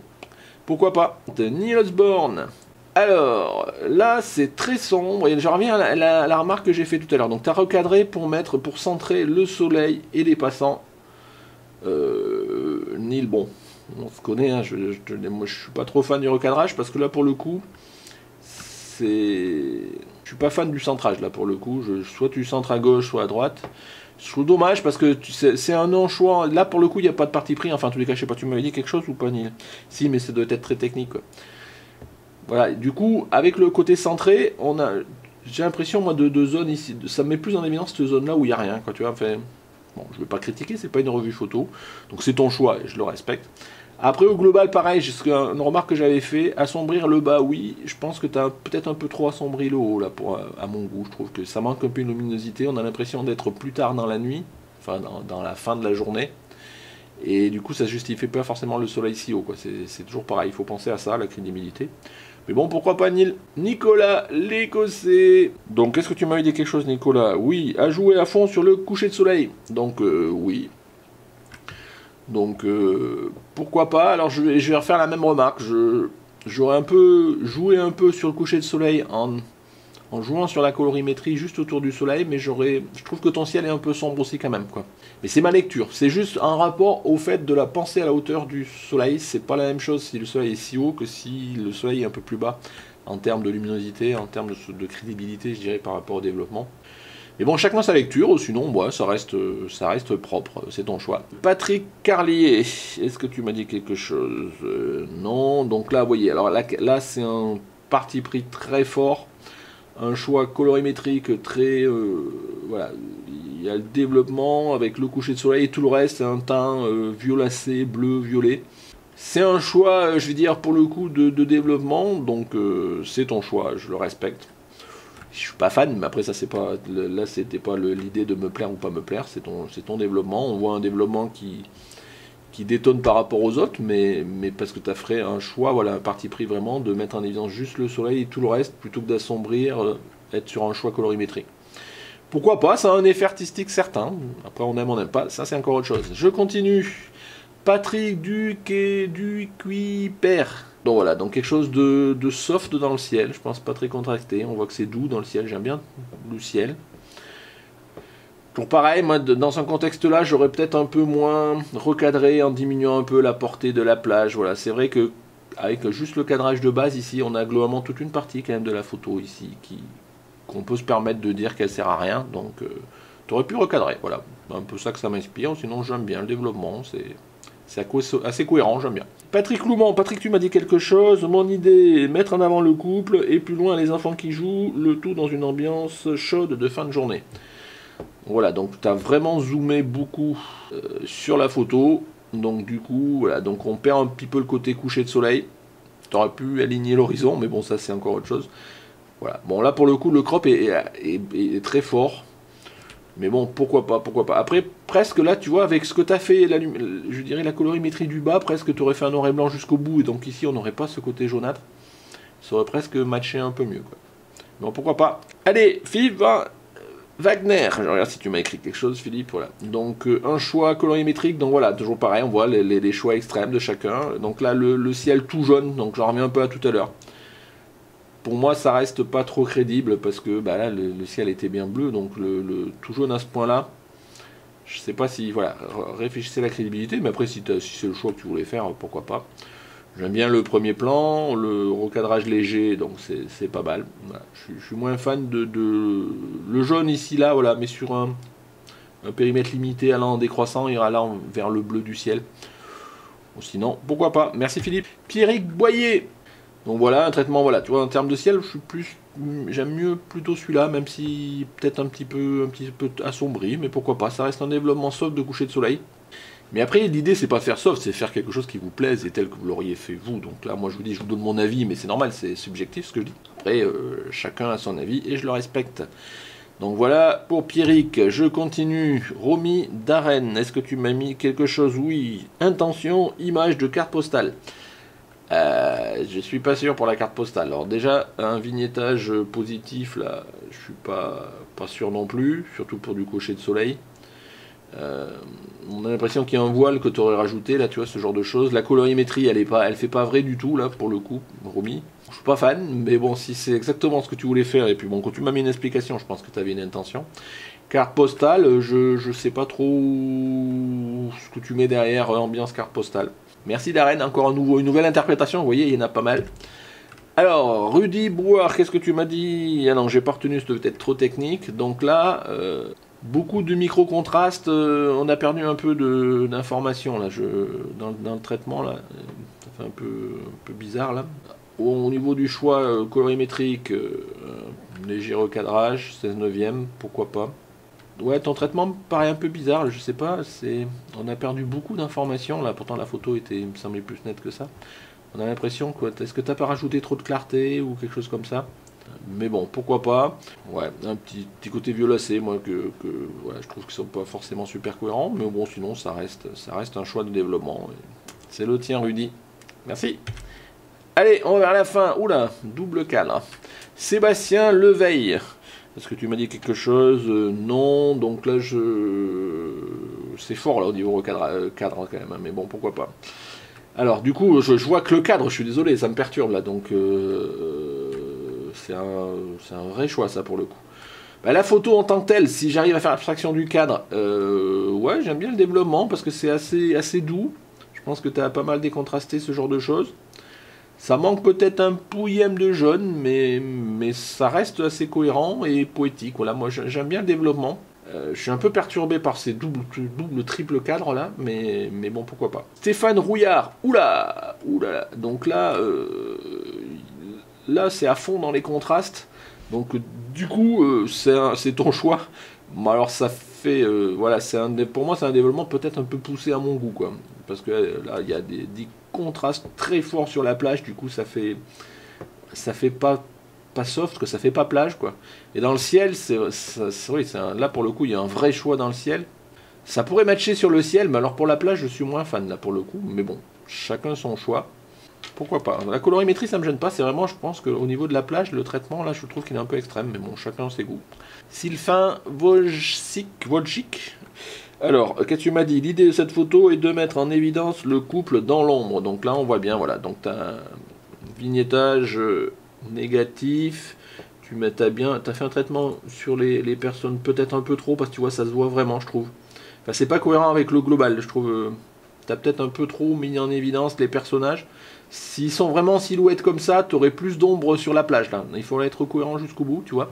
Pourquoi pas. Neil Osborne. Alors, là, c'est très sombre. Et je reviens à la remarque que j'ai fait tout à l'heure. Donc, tu as recadré pour centrer le soleil et les passants. Neil, bon, on se connaît, hein, moi, je suis pas trop fan du recadrage, parce que là, pour le coup... Je suis pas fan du centrage là pour le coup, soit tu centres à gauche soit à droite. Je trouve dommage parce que c'est un non-choix. Là pour le coup il n'y a pas de parti pris, enfin en tous les cas je sais pas, tu m'avais dit quelque chose ou pas Neil? Si, mais ça doit être très technique quoi. Voilà, du coup avec le côté centré, j'ai l'impression moi de zone ici, ça me met plus en évidence cette zone là où il n'y a rien quoi, tu vois. Enfin, bon, je vais pas critiquer, c'est pas une revue photo, donc c'est ton choix et je le respecte. Après, au global, pareil, une remarque que j'avais fait, assombrir le bas, oui, je pense que tu as peut-être un peu trop assombri le haut, là, à mon goût. Je trouve que ça manque un peu de luminosité, on a l'impression d'être plus tard dans la nuit, enfin, dans la fin de la journée, et du coup, ça justifie pas forcément le soleil si haut, quoi. C'est toujours pareil, il faut penser à ça, la crédibilité. Mais bon, pourquoi pas Neil? Nicolas, l'Écossais. Donc, qu'est-ce que tu m'avais dit quelque chose, Nicolas? Oui, à jouer à fond sur le coucher de soleil. Donc, oui. Donc, pourquoi pas. Alors, je vais refaire la même remarque. J'aurais un peu joué un peu sur le coucher de soleil en jouant sur la colorimétrie juste autour du soleil, mais je trouve que ton ciel est un peu sombre aussi quand même, quoi. Mais c'est ma lecture. C'est juste un rapport au fait de la pensée à la hauteur du soleil. C'est pas la même chose si le soleil est si haut que si le soleil est un peu plus bas en termes de luminosité, en termes de crédibilité, je dirais, par rapport au développement. Mais bon, chacun sa lecture, ou sinon, moi, ça reste propre, c'est ton choix. Patrick Carlier, est-ce que tu m'as dit quelque chose? Non, donc là, vous voyez, alors là c'est un parti pris très fort, un choix colorimétrique très... voilà, il y a le développement avec le coucher de soleil et tout le reste, c'est un teint violacé, bleu, violet. C'est un choix, je vais dire, pour le coup, de développement, donc c'est ton choix, je le respecte. Je suis pas fan, mais après ça c'est pas, là c'était pas l'idée de me plaire ou pas me plaire, c'est ton développement. On voit un développement qui détonne par rapport aux autres, mais parce que tu as fait un choix, voilà, un parti pris vraiment de mettre en évidence juste le soleil et tout le reste, plutôt que d'assombrir, être sur un choix colorimétrique. Pourquoi pas, ça a un effet artistique certain, après on aime, on n'aime pas, ça c'est encore autre chose. Je continue. Patrick Ducuiper. Donc voilà, donc quelque chose de soft dans le ciel, je pense pas très contracté, on voit que c'est doux dans le ciel, j'aime bien le ciel. Pour pareil, moi dans ce contexte-là, j'aurais peut-être un peu moins recadré en diminuant un peu la portée de la plage. Voilà, c'est vrai que avec juste le cadrage de base ici, on a globalement toute une partie quand même de la photo ici qu'on peut se permettre de dire qu'elle sert à rien, donc tu aurais pu recadrer, voilà. Un peu ça que ça m'inspire, sinon j'aime bien le développement, c'est assez cohérent, j'aime bien. Patrick Louman, Patrick, tu m'as dit quelque chose. Mon idée, mettre en avant le couple et plus loin les enfants qui jouent, le tout dans une ambiance chaude de fin de journée. Voilà, donc tu as vraiment zoomé beaucoup sur la photo. Donc du coup, voilà, donc on perd un petit peu le côté coucher de soleil. Tu aurais pu aligner l'horizon, mais bon, ça c'est encore autre chose. Voilà, bon là pour le coup, le crop est très fort. Mais bon, pourquoi pas, pourquoi pas. Après, presque là, tu vois, avec ce que tu as fait, je dirais la colorimétrie du bas, presque tu aurais fait un noir et blanc jusqu'au bout, et donc ici, on n'aurait pas ce côté jaunâtre. Ça aurait presque matché un peu mieux, quoi. Bon, pourquoi pas. Allez, Philippe Wagner, je regarde si tu m'as écrit quelque chose, Philippe, voilà. Donc, un choix colorimétrique, donc voilà, toujours pareil, on voit les choix extrêmes de chacun. Donc là, le ciel tout jaune, donc j'en reviens un peu à tout à l'heure. pour moi, ça reste pas trop crédible parce que bah, là, le ciel était bien bleu, donc tout jaune à ce point-là, je sais pas si, voilà, réfléchissez à la crédibilité, mais après, si c'est le choix que tu voulais faire, pourquoi pas. J'aime bien le premier plan, le recadrage léger, donc c'est pas mal. Voilà. Je suis moins fan le jaune ici, là, voilà, mais sur un périmètre limité allant en décroissant, il ira là vers le bleu du ciel. Ou sinon, pourquoi pas. Merci Philippe. Pierrick Boyer. Donc voilà, un traitement, voilà, tu vois, en termes de ciel, j'aime mieux plutôt celui-là, même si peut-être un petit peu assombri, mais pourquoi pas. Ça reste un développement soft de coucher de soleil. Mais après, l'idée, c'est pas faire soft, c'est faire quelque chose qui vous plaise et tel que vous l'auriez fait vous. Donc là, moi, je vous dis, je vous donne mon avis, mais c'est normal, c'est subjectif ce que je dis. Après, chacun a son avis et je le respecte. Donc voilà, pour Pierrick, je continue. Romy Darren, est-ce que tu m'as mis quelque chose? Oui. Intention, image de carte postale. Je suis pas sûr pour la carte postale. Alors déjà, un vignettage positif, là, je suis pas sûr non plus, surtout pour du coucher de soleil. On a l'impression qu'il y a un voile que tu aurais rajouté, là, tu vois, ce genre de choses. La colorimétrie, elle fait pas vrai du tout, là, pour le coup, Romy. Je suis pas fan, mais bon, si c'est exactement ce que tu voulais faire, et puis bon, quand tu m'as mis une explication, je pense que tu avais une intention. Carte postale, je sais pas trop ce que tu mets derrière ambiance carte postale. Merci Darren, encore une nouvelle interprétation, vous voyez, il y en a pas mal. Alors, Rudy Brouard, qu'est-ce que tu m'as dit? Ah non, j'ai pas retenu, c'était peut-être trop technique. Donc là, beaucoup de micro-contrastes, on a perdu un peu d'informations là, dans le traitement, là. Ça fait un peu bizarre là. Au niveau du choix colorimétrique, léger recadrage, 16 neuvième, pourquoi pas. Ouais, ton traitement me paraît un peu bizarre, je sais pas, on a perdu beaucoup d'informations là, pourtant la photo me semblait plus nette que ça. On a l'impression que, est-ce que t'as pas rajouté trop de clarté ou quelque chose comme ça? Mais bon, pourquoi pas. Ouais, un petit côté violacé, moi, ouais, je trouve qu'ils sont pas forcément super cohérents, mais bon, sinon ça reste un choix de développement. C'est le tien, Rudy. Merci. Allez, on va vers la fin. Oula, double cadre. Sébastien Leveille. Est-ce que tu m'as dit quelque chose? Non, donc là c'est fort là au niveau cadre quand même, hein, mais bon, pourquoi pas. Alors du coup, je vois que le cadre, je suis désolé, ça me perturbe là, donc c'est un vrai choix ça pour le coup. Bah, la photo en tant que telle, si j'arrive à faire abstraction du cadre, ouais, j'aime bien le développement parce que c'est assez doux. Je pense que tu as pas mal décontrasté ce genre de choses. Ça manque peut-être un pouillème de jaune, mais ça reste assez cohérent et poétique. Voilà, moi j'aime bien le développement. Je suis un peu perturbé par ces double triple cadres là, mais bon, pourquoi pas. Stéphane Rouillard, oula, donc là, c'est à fond dans les contrastes. Donc du coup, c'est ton choix. Bon, alors ça fait, voilà, pour moi c'est un développement peut-être un peu poussé à mon goût, quoi. Parce que là, il y a des contrastes très forts sur la plage, du coup ça fait pas soft, que ça fait pas plage, quoi. Et dans le ciel, là pour le coup, il y a un vrai choix dans le ciel. Ça pourrait matcher sur le ciel, mais alors pour la plage, je suis moins fan là pour le coup. Mais bon, chacun son choix. Pourquoi pas. La colorimétrie, ça me gêne pas. C'est vraiment, je pense qu'au niveau de la plage, le traitement, là, je trouve qu'il est un peu extrême. Mais bon, chacun ses goûts. Sylvain Wojcik. Alors, qu'est-ce que tu m'as dit? L'idée de cette photo est de mettre en évidence le couple dans l'ombre. Donc là, on voit bien, voilà. Donc tu as un vignettage négatif. T'as fait un traitement sur les personnes peut-être un peu trop, parce que tu vois, ça se voit vraiment, je trouve. Enfin, c'est pas cohérent avec le global, je trouve. T'as peut-être un peu trop mis en évidence les personnages. S'ils sont vraiment en silhouette comme ça, t'aurais plus d'ombre sur la plage, là. Il faudrait être cohérent jusqu'au bout, tu vois.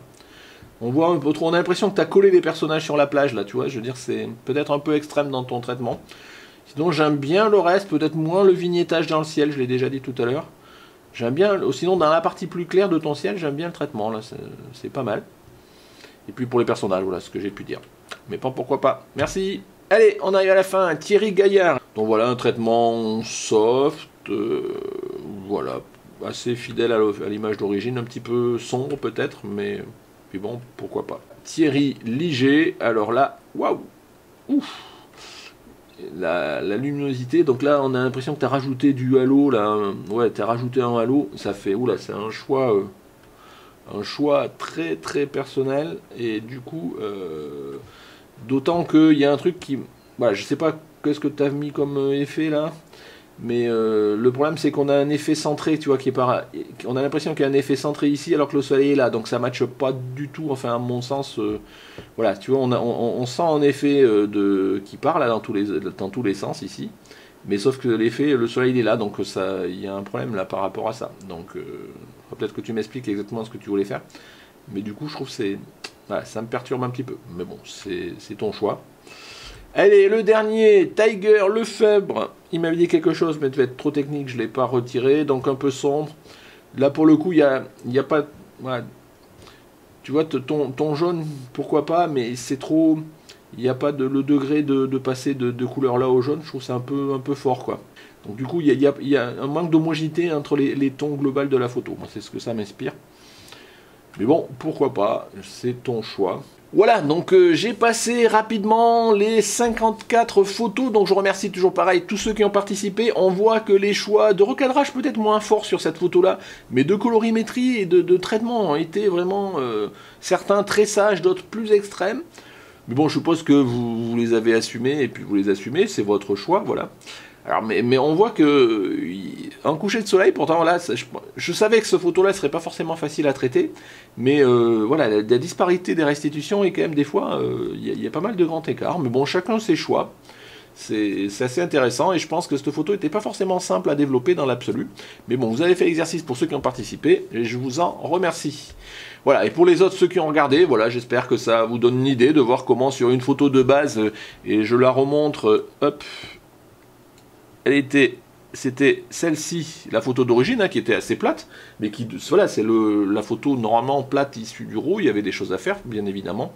On voit un peu trop, on a l'impression que tu as collé les personnages sur la plage, là, tu vois. Je veux dire, c'est peut-être un peu extrême dans ton traitement. Sinon, j'aime bien le reste, peut-être moins le vignettage dans le ciel, je l'ai déjà dit tout à l'heure. J'aime bien, sinon, dans la partie plus claire de ton ciel, j'aime bien le traitement, là, c'est pas mal. Et puis pour les personnages, voilà ce que j'ai pu dire. Mais pas pourquoi pas. Merci. Allez, on arrive à la fin. Thierry Gaillard. Donc voilà, un traitement soft, voilà, assez fidèle à l'image d'origine, un petit peu sombre peut-être, mais puis bon, pourquoi pas. Thierry Liger, alors là, waouh, ouf, la luminosité, donc là on a l'impression que tu as rajouté du halo, là, ouais, tu as rajouté un halo, ça fait, oula, c'est un choix très très personnel, et du coup, d'autant qu'il y a un truc qui, voilà, je sais pas qu'est-ce que tu as mis comme effet là. Mais le problème c'est qu'on a un effet centré, tu vois, qui est pas... On a l'impression qu'il y a un effet centré ici alors que le soleil est là, donc ça matche pas du tout, enfin à mon sens, voilà, tu vois, on sent un effet qui part là dans tous les sens ici, mais sauf que l'effet, le soleil il est là, donc ça, il y a un problème là par rapport à ça, donc peut-être que tu m'expliques exactement ce que tu voulais faire, mais du coup je trouve que c'est... Voilà, ça me perturbe un petit peu, mais bon, c'est ton choix. Allez, le dernier, Tiger Lefebvre. Il m'avait dit quelque chose, mais devait être trop technique, je ne l'ai pas retiré, donc un peu sombre. Là, pour le coup, il y a pas... Voilà. Tu vois, ton jaune, pourquoi pas, mais c'est trop... Il n'y a pas le degré de passer de couleur là au jaune, je trouve c'est un peu fort, quoi. Donc du coup, il y a un manque d'homogénéité entre les tons globaux de la photo. Moi, c'est ce que ça m'inspire. Mais bon, pourquoi pas, c'est ton choix. Voilà, donc j'ai passé rapidement les 54 photos, donc je remercie toujours pareil tous ceux qui ont participé. On voit que les choix de recadrage peut-être moins forts sur cette photo-là, mais de colorimétrie et de traitement ont été vraiment certains très sages, d'autres plus extrêmes. Mais bon, je suppose que vous les avez assumés, et puis vous les assumez, c'est votre choix, voilà. Alors, mais on voit que un coucher de soleil, pourtant là, je savais que ce photo-là serait pas forcément facile à traiter, mais voilà, la disparité des restitutions est quand même des fois, il y a pas mal de grands écarts, mais bon, chacun ses choix. C'est assez intéressant et je pense que cette photo n'était pas forcément simple à développer dans l'absolu. Mais bon, vous avez fait l'exercice pour ceux qui ont participé et je vous en remercie. Voilà, et pour les autres, ceux qui ont regardé, voilà, j'espère que ça vous donne une idée de voir comment sur une photo de base, et je la remontre, hop, c'était celle-ci, la photo d'origine, hein, qui était assez plate, mais qui, voilà, c'est la photo normalement plate issue du RAW, il y avait des choses à faire, bien évidemment.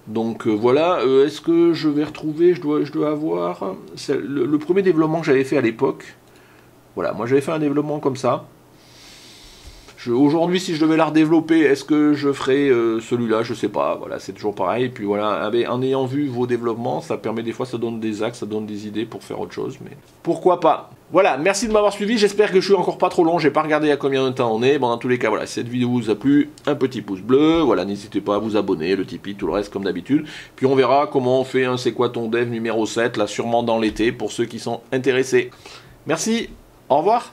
Donc voilà, est-ce que je vais retrouver, je dois avoir, le premier développement que j'avais fait à l'époque, voilà, moi j'avais fait un développement comme ça. Aujourd'hui, si je devais la redévelopper, est-ce que je ferais celui-là? Je sais pas, voilà, c'est toujours pareil. Et puis voilà, en ayant vu vos développements, ça permet des fois, ça donne des axes, ça donne des idées pour faire autre chose, mais pourquoi pas. Voilà, merci de m'avoir suivi, j'espère que je suis encore pas trop long, j'ai pas regardé à combien de temps on est. Bon, dans tous les cas, voilà, si cette vidéo vous a plu, un petit pouce bleu, voilà, n'hésitez pas à vous abonner, le Tipeee, tout le reste comme d'habitude. Puis on verra comment on fait un C'est quoi ton dev numéro 7, là sûrement dans l'été, pour ceux qui sont intéressés. Merci, au revoir.